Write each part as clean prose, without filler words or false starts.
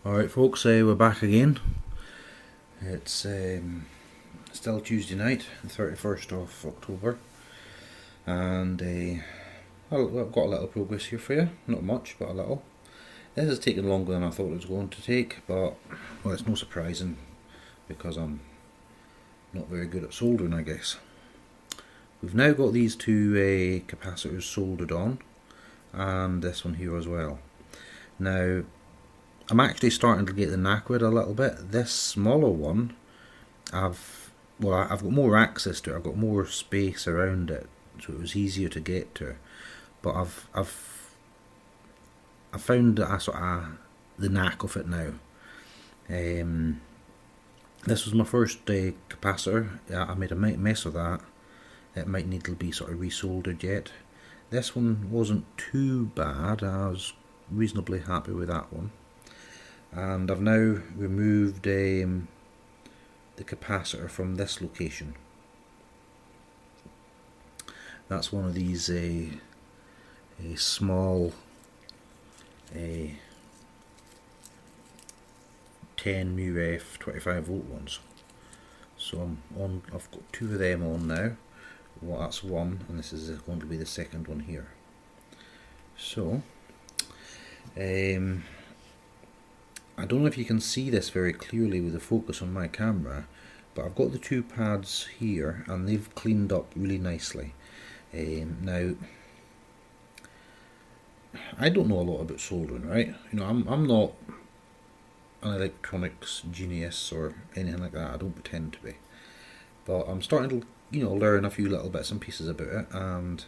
Alright folks, we're back again. It's still Tuesday night, the 31st of October, and I've got a little progress here for you. Not much, but a little. This has taken longer than I thought it was going to take, but well, it's no surprising because I'm not very good at soldering, I guess. We've now got these two capacitors soldered on, and this one here as well. Now, I'm actually starting to get the knack with it a little bit. This smaller one, I've got more access to it. I've got more space around it, so it was easier to get to. But I've found that I sort of the knack of it now. This was my first capacitor. I made a mess of that. It might need to be sort of resoldered yet. This one wasn't too bad. I was reasonably happy with that one. And I've now removed the capacitor from this location. That's one of these a small 10 μF 25 volt ones. So I've got two of them on now. Well, that's one, and this is going to be the second one here. So I don't know if you can see this very clearly with the focus on my camera, but I've got the two pads here and they've cleaned up really nicely. Now, I don't know a lot about soldering, right? You know, I'm not an electronics genius or anything like that. I don't pretend to be, but I'm starting to, you know, learn a few little bits and pieces about it, and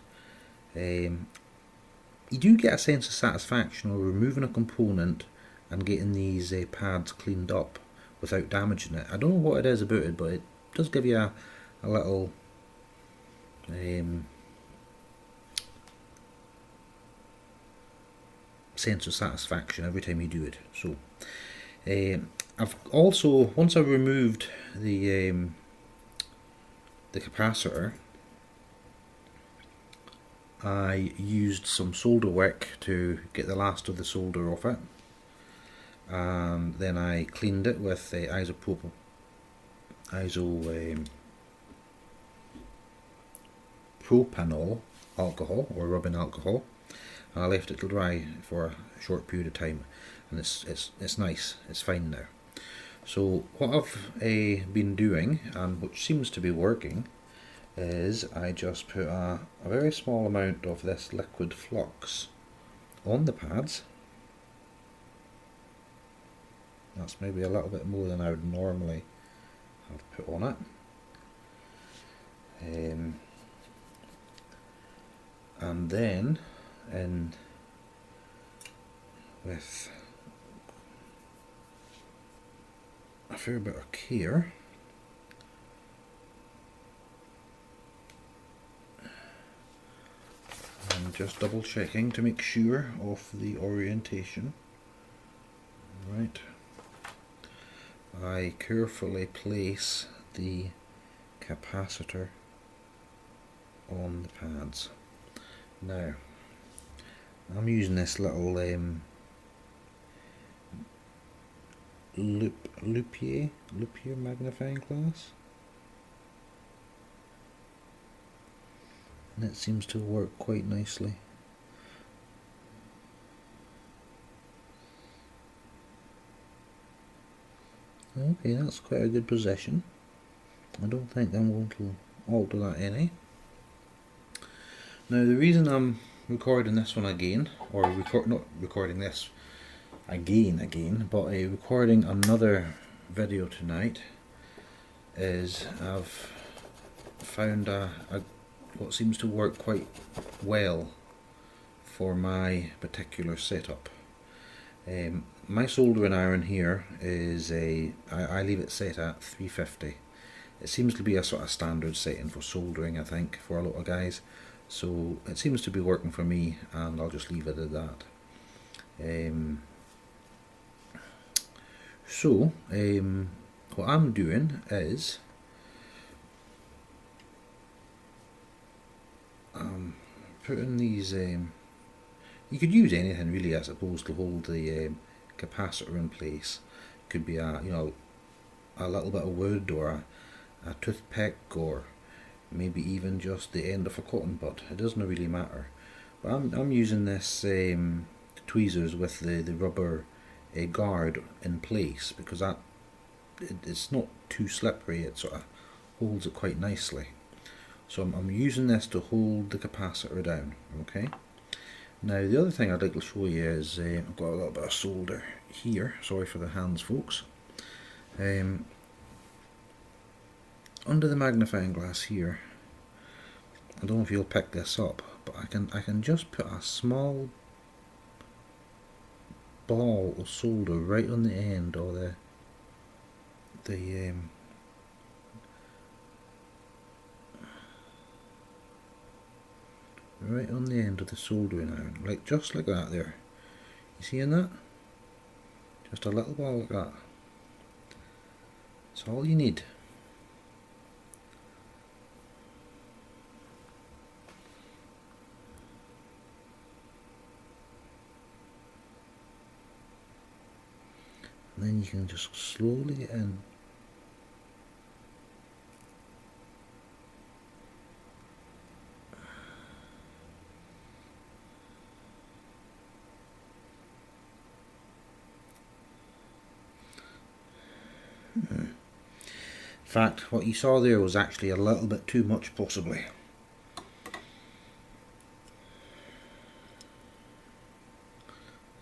you do get a sense of satisfaction of removing a component and getting these pads cleaned up without damaging it. I don't know what it is about it, but it does give you a little sense of satisfaction every time you do it. So I've also, once I've removed the capacitor, I used some solder wick to get the last of the solder off it, and then I cleaned it with propanol alcohol or rubbing alcohol, and I left it to dry for a short period of time, and it's nice, it's fine now. So what I've been doing, and which seems to be working, is I just put a very small amount of this liquid flux on the pads. That's maybe a little bit more than I would normally have put on it. And then with a fair bit of care, I'm just double checking to make sure of the orientation. Right. I carefully place the capacitor on the pads. Now, I'm using this little Lupier magnifying glass, and it seems to work quite nicely. Okay, that's quite a good position. I don't think I'm going to alter that any. Now, the reason I'm recording this one again, or not recording this again, but recording another video tonight, is I've found what seems to work quite well for my particular setup. My soldering iron here is I leave it set at 350. It seems to be a sort of standard setting for soldering, I think, for a lot of guys. So it seems to be working for me, and I'll just leave it at that. What I'm doing is putting these. You could use anything really, I suppose, to hold the capacitor in place. Could be a a little bit of wood, or a toothpick, or maybe even just the end of a cotton bud. It doesn't really matter. But I'm using this tweezers with the rubber guard in place, because it's not too slippery. It sort of holds it quite nicely. So I'm using this to hold the capacitor down. Okay. Now the other thing I'd like to show you is I've got a little bit of solder here. Sorry for the hands, folks. Under the magnifying glass here, I don't know if you'll pick this up, but I can just put a small ball of solder right on the end of the right on the end of the soldering iron, like just like that there. You seeing that? Just a little ball like that. That's all you need. And then you can just slowly get in. In fact, what you saw there was actually a little bit too much, possibly.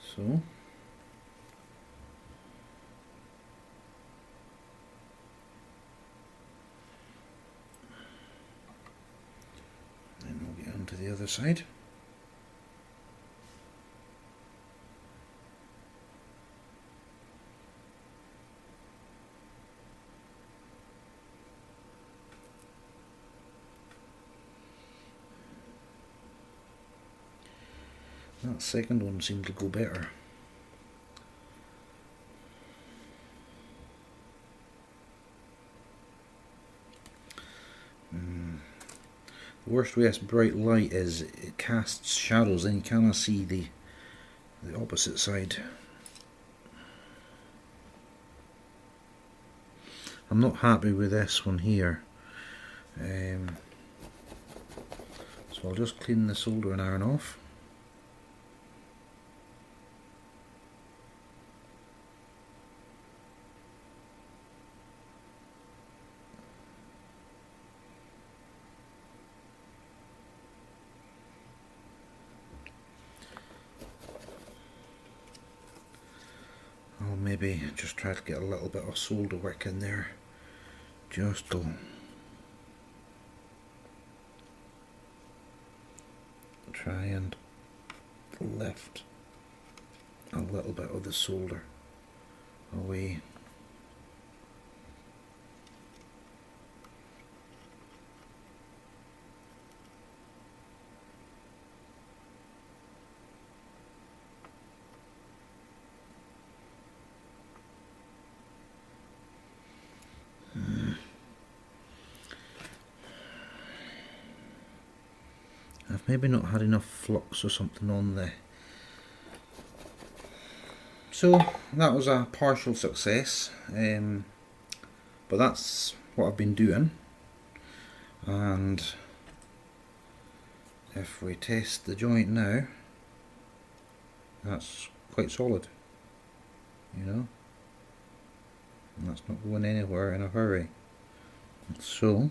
So then we'll get onto the other side. That second one seemed to go better. The worst way this bright light is it casts shadows, and you cannot see the opposite side. I'm not happy with this one here, so I'll just clean the soldering iron off. I'll maybe just try to get a little bit of solder work in there, just to try and lift a little bit of the solder away. I've maybe not had enough flux or something on there. So that was a partial success, but that's what I've been doing. And if we test the joint now, that's quite solid, you know, and that's not going anywhere in a hurry. So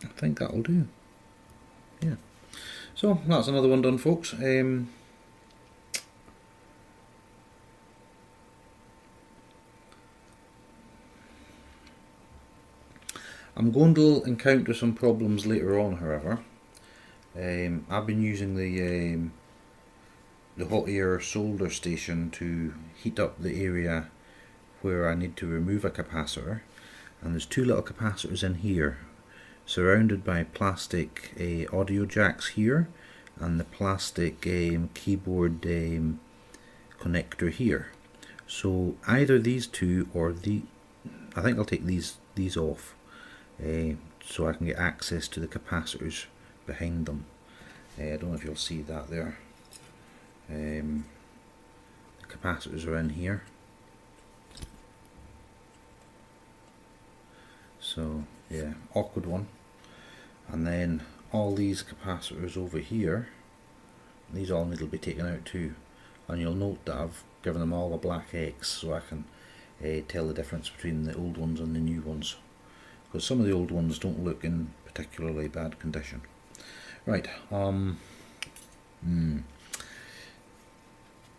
I think that'll do. Yeah. So that's another one done, folks. I'm going to encounter some problems later on, however. I've been using the hot air solder station to heat up the area where I need to remove a capacitor, and there's two little capacitors in here, surrounded by plastic audio jacks here, and the plastic keyboard connector here. So either these two or I think I'll take these off, so I can get access to the capacitors behind them. I don't know if you'll see that there. The capacitors are in here. So yeah, awkward one. And then all these capacitors over here, these all need to be taken out too. And you'll note that I've given them all a black X so I can tell the difference between the old ones and the new ones. Because some of the old ones don't look in particularly bad condition. Right, oh,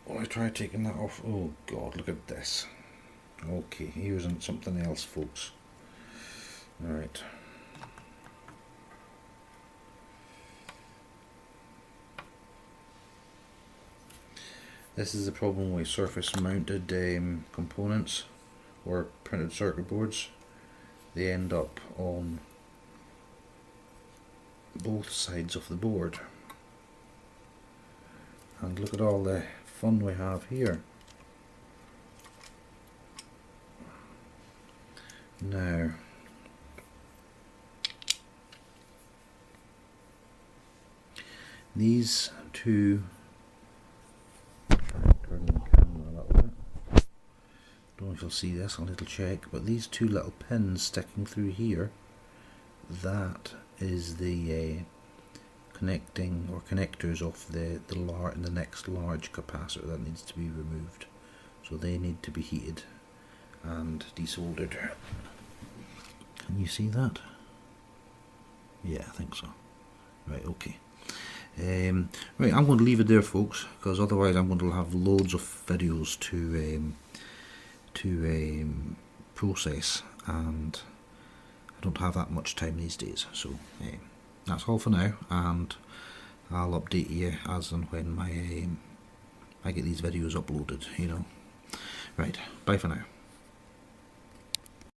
I tried taking that off. Oh god, look at this. Okay, here's something else, folks. Alright. This is the problem with surface mounted components or printed circuit boards. They end up on both sides of the board. And look at all the fun we have here. Now, these two, turn the camera a little bit. Don't know if you'll see this, I'll little check, but these two little pins sticking through here, that is the connecting or connectors of the next large capacitor that needs to be removed. So they need to be heated and desoldered. Can you see that? Yeah, I think so. Right, okay. Right, I'm going to leave it there, folks, because otherwise I'm going to have loads of videos to process, and I don't have that much time these days. So that's all for now, and I'll update you as and when I get these videos uploaded. You know. Right, bye for now.